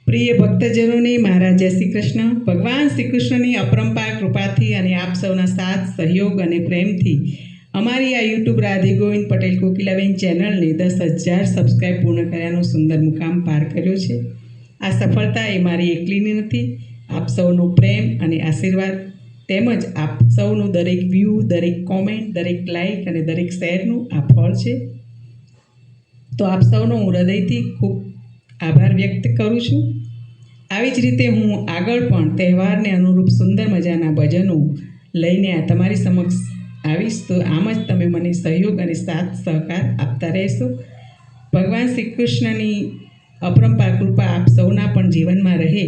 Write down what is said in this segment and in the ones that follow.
પ્રિય ભક્તજનોને મારા જય શ્રી કૃષ્ણ. ભગવાન શ્રી કૃષ્ણની અપરંપાર કૃપાથી અને આપ સૌના સાથ સહયોગ અને પ્રેમથી અમારી આ યુટ્યુબ રાધે ગોવિંદ પટેલ કોકિલાબેન ચેનલને 10,000 સબસ્ક્રાઈબ પૂર્ણ કર્યાનો સુંદર મુકામ પાર કર્યો છે. આ સફળતા એ મારી એકલીની નથી, આપ સૌનો પ્રેમ અને આશીર્વાદ તેમજ આપ સૌનું દરેક વ્યૂ, દરેક કોમેન્ટ, દરેક લાઈક અને દરેક શેરનું આ ફળ છે. તો આપ સૌનો હું હૃદયથી ખૂબ આભાર વ્યક્ત કરું છું. આવી જ રીતે હું આગળ પણ તહેવારને અનુરૂપ સુંદર મજાના ભજનો લઈને તમારી સમક્ષ આવીશ. તો આમ જ તમે મને સહયોગ અને સાથ સહકાર આપતા રહેશો. ભગવાન શ્રી કૃષ્ણની અપરંપાર કૃપા આપ સૌના પણ જીવનમાં રહે,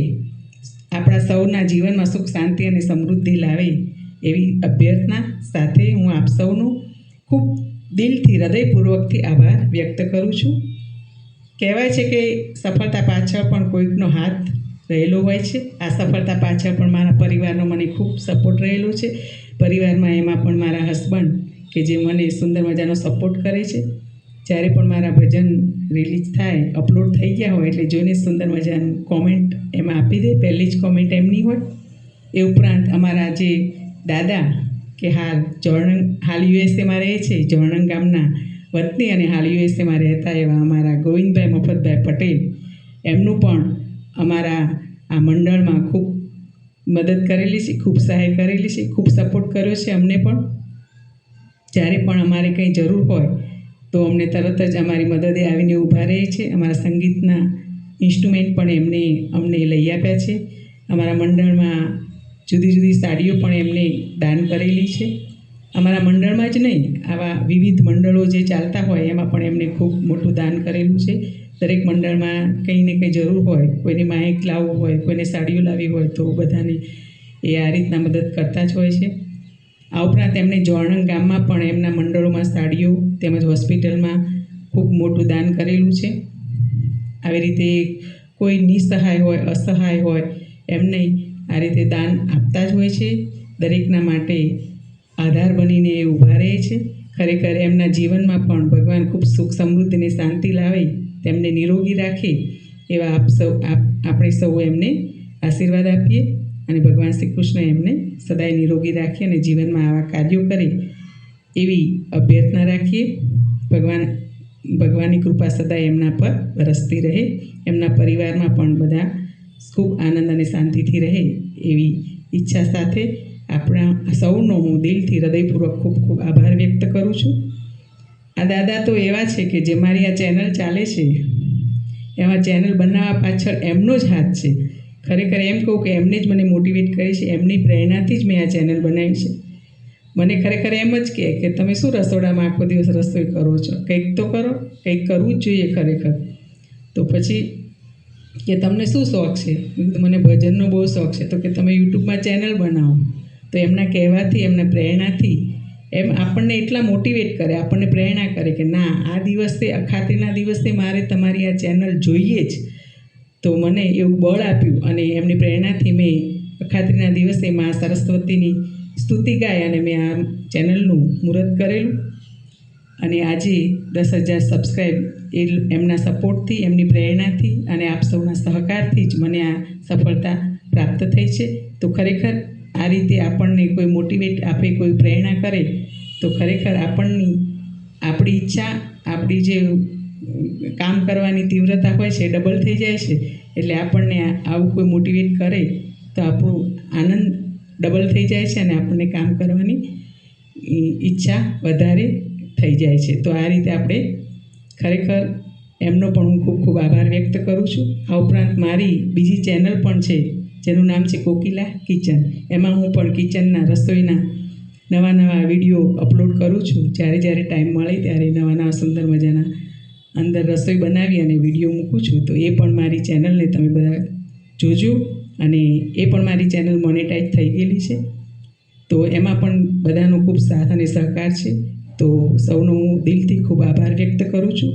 આપણા સૌના જીવનમાં સુખ, શાંતિ અને સમૃદ્ધિ લાવે એવી અભ્યર્થના સાથે હું આપ સૌનો ખૂબ દિલથી, હૃદયપૂર્વકથી આભાર વ્યક્ત કરું છું. કહેવાય છે કે સફળતા પાછળ પણ કોઈકનો હાથ રહેલો હોય છે. આ સફળતા પાછળ પણ મારા પરિવારનો મને ખૂબ સપોર્ટ રહેલો છે. પરિવારમાં એમાં પણ મારા હસબન્ડ કે જે મને સુંદર મજાનો સપોર્ટ કરે છે. જ્યારે પણ મારા ભજન રિલીઝ થાય, અપલોડ થઈ ગયા હોય એટલે જોઈને સુંદર મજાનું કોમેન્ટ એમાં આપી દે. પહેલી જ કોમેન્ટ એમની હોય. એ ઉપરાંત અમારા જે દાદા કે હાલ યુએસએમાં રહે છે, જોણંગ ગામના વતની અને હાલ યુએસએમાં રહેતા એવા અમારા ગોવિંદભાઈ મફતભાઈ પટેલ, એમનું પણ અમારા આ મંડળમાં ખૂબ મદદ કરેલી છે, ખૂબ સહાય કરેલી છે, ખૂબ સપોર્ટ કર્યો છે અમને પણ. જ્યારે પણ અમારે કંઈ જરૂર હોય તો અમને તરત જ અમારી મદદે આવીને ઊભા રહે છે. અમારા સંગીતના ઇન્સ્ટ્રુમેન્ટ પણ અમને લઈ આપ્યા છે. અમારા મંડળમાં જુદી જુદી સાડીઓ પણ એમને દાન કરેલી છે. અમારા મંડળમાં જ નહીં, આવા વિવિધ મંડળો જે ચાલતા હોય એમાં પણ એમને ખૂબ મોટું દાન કરેલું છે. દરેક મંડળમાં કંઈ ને કંઈ જરૂર હોય, કોઈને માઇક લાવવું હોય, કોઈને સાડીઓ લાવવી હોય તો બધાને એ આ રીતના મદદ કરતા જ હોય છે. આ ઉપરાંત એમણે જોણંગ ગામમાં પણ એમના મંડળોમાં સાડીઓ તેમજ હોસ્પિટલમાં ખૂબ મોટું દાન કરેલું છે. આવી રીતે કોઈ નિસહાય હોય, અસહાય હોય, એમને આ રીતે દાન આપતા જ હોય છે. દરેકના માટે આધાર બનીને એ ઊભા રહે છે. ખરેખર એમના જીવનમાં પણ ભગવાન ખૂબ સુખ, સમૃદ્ધિ અને શાંતિ લાવે, તેમને નિરોગી રાખે એવા આપણે સૌ એમને આશીર્વાદ આપીએ અને ભગવાન શ્રી કૃષ્ણ એમને સદાય નિરોગી રાખે અને જીવનમાં આવા કાર્યો કરે એવી અભ્યર્થના રાખીએ. ભગવાનની કૃપા સદાય એમના પર વરસતી રહે, એમના પરિવારમાં પણ બધા ખૂબ આનંદ અને શાંતિથી રહે એવી ઈચ્છા સાથે આપણા સૌનો હું દિલથી, હૃદયપૂર્વક ખૂબ ખૂબ આભાર વ્યક્ત કરું છું. આ દાદા તો એવા છે કે જે મારી આ ચેનલ ચાલે છે એમાં ચેનલ બનાવવા પાછળ એમનો જ હાથ છે. ખરેખર એમ કહું કે એમને જ મને મોટિવેટ કરી છે, એમની પ્રેરણાથી જ મેં આ ચેનલ બનાવી છે. મને ખરેખર એમ જ કે તમે શું રસોડામાં આખો દિવસ રસોઈ કરો છો, કંઈક તો કરો, કંઈક કરવું જ જોઈએ ખરેખર. તો પછી કે તમને શું શોખ છે? મને ભજનનો બહુ શોખ છે. તો કે તમે યુટ્યુબમાં ચેનલ બનાવો. તો એમના કહેવાથી, એમના પ્રેરણાથી એમ આપણને એટલા મોટિવેટ કરે, આપણને પ્રેરણા કરે કે ના, આ દિવસે, અખાત્રીના દિવસે મારે તમારી આ ચેનલ જોઈએ જ. તો મને એવું બળ આપ્યું અને એમની પ્રેરણાથી મેં અખાત્રીના દિવસે મા સરસ્વતીની સ્તુતિ ગાઈ અને મેં આ ચેનલનું મુહૂર્ત કરેલું. અને આજે 10,000 સબસ્ક્રાઈબ એમના સપોર્ટથી, એમની પ્રેરણાથી અને આપ સૌના સહકારથી જ મને આ સફળતા પ્રાપ્ત થઈ છે. તો ખરેખર આ રીતે આપણને કોઈ મોટિવેટ આપે, કોઈ પ્રેરણા કરે તો ખરેખર આપણી ઈચ્છા, આપણી જે કામ કરવાની તીવ્રતા હોય છે ડબલ થઈ જાય છે. એટલે આપણને આવું કોઈ મોટિવેટ કરે તો આપણું આનંદ ડબલ થઈ જાય છે અને આપણને કામ કરવાની ઈચ્છા વધારે થઈ જાય છે. તો આ રીતે આપણે ખરેખર એમનો પણ હું ખૂબ ખૂબ આભાર વ્યક્ત કરું છું. આ ઉપરાંત મારી બીજી ચેનલ પણ છે જેનું નામ છે કોકિલા કિચન. એમાં હું પણ કિચનના, રસોઈના નવા વિડીયો અપલોડ કરું છું. જ્યારે ટાઈમ મળે ત્યારે નવા સુંદર મજાના અંદર રસોઈ બનાવી અને વિડીયો મૂકું છું. તો એ પણ મારી ચેનલને તમે બધા જોજો. અને એ પણ મારી ચેનલ મોનેટાઈઝ થઈ ગયેલી છે. તો એમાં પણ બધાનો ખૂબ સાથ અને સહકાર છે. તો સૌનો હું દિલથી ખૂબ આભાર વ્યક્ત કરું છું.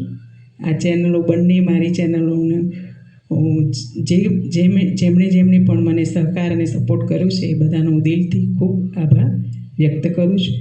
આ ચેનલો બંને, મારી ચેનલોને જેમણે પણ મને સહકાર અને સપોર્ટ કર્યો છે એ બધાનો હું દિલથી ખૂબ આભાર વ્યક્ત કરું છું.